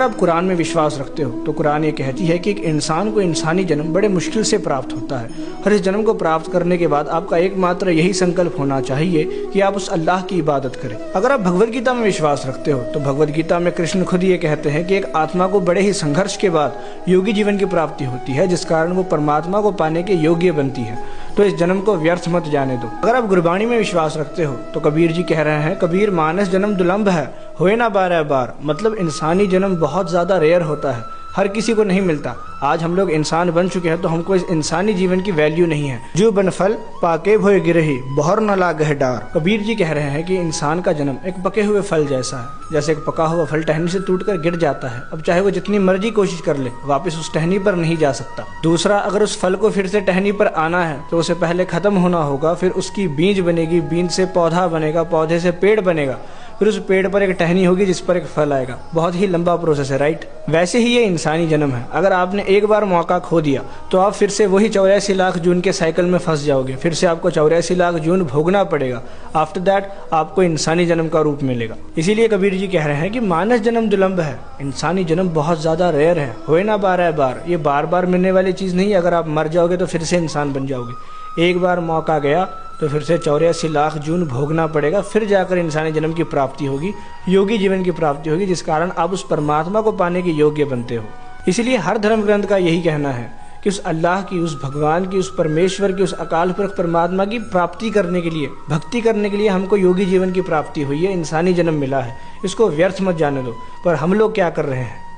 आप कुरान में विश्वास रखते हो तो कुरान ये कहती है कि एक इंसान को इंसानी जन्म बड़े मुश्किल से प्राप्त होता है और इस जन्म को प्राप्त करने के बाद आपका एकमात्र यही संकल्प होना चाहिए कि आप उस अल्लाह की इबादत करें। अगर आप भगवद गीता में विश्वास रखते हो तो भगवद गीता में कृष्ण खुद ये कहते हैं कि एक आत्मा को बड़े ही संघर्ष के बाद योगी जीवन की प्राप्ति होती है, जिस कारण वो परमात्मा को पाने के योग्य बनती है। तो इस जन्म को व्यर्थ मत जाने दो। अगर आप गुरबाणी में विश्वास रखते हो तो कबीर जी कह रहे हैं, कबीर मानस जन्म दुलंभ है, होए ना 12 बार। मतलब इंसानी जन्म बहुत ज्यादा रेयर होता है, हर किसी को नहीं मिलता। आज हम लोग इंसान बन चुके हैं तो हमको इस इंसानी जीवन की वैल्यू नहीं है। जो बन फल पाके भोय गिरही बहर न लागह डार। कबीर जी कह रहे हैं कि इंसान का जन्म एक पके हुए फल जैसा है। जैसे एक पका हुआ फल टहनी से टूटकर गिर जाता है, अब चाहे वो जितनी मर्जी कोशिश कर ले वापस उस टहनी पर नहीं जा सकता। दूसरा, अगर उस फल को फिर से टहनी पर आना है तो उसे पहले खत्म होना होगा, फिर उसकी बीज बनेगी, बीज से पौधा बनेगा, पौधे से पेड़ बनेगा, फिर उस पेड़ पर एक टहनी होगी जिस पर एक फल आएगा। बहुत ही लंबा प्रोसेस है, राइट। वैसे ही ये इंसानी जन्म है। अगर आपने एक बार मौका खो दिया तो आप फिर से वही 84 लाख जून के साइकिल में फंस जाओगे, फिर से आपको 84 लाख जून भोगना पड़ेगा। आफ्टर दैट आपको इंसानी जन्म का रूप मिलेगा। इसीलिए कबीर जी कह रहे हैं कि मानस जन्म दुलंभ है, इंसानी जन्म बहुत ज्यादा रेयर है, होए ना 12 बार। ये बार बार मिलने वाली चीज नहीं है। अगर आप मर जाओगे तो फिर से इंसान बन जाओगे। एक बार मौका गया तो फिर से 84 लाख जून भोगना पड़ेगा, फिर जाकर इंसानी जन्म की प्राप्ति होगी, योगी जीवन की प्राप्ति होगी, जिस कारण आप उस परमात्मा को पाने के योग्य बनते हो। इसलिए हर धर्म ग्रंथ का यही कहना है कि उस अल्लाह की, उस भगवान की, उस परमेश्वर की, उस अकाल पुरख परमात्मा की प्राप्ति करने के लिए, भक्ति करने के लिए हमको योगी जीवन की प्राप्ति हुई है, इंसानी जन्म मिला है। इसको व्यर्थ मत जाने दो। पर हम लोग क्या कर रहे हैं?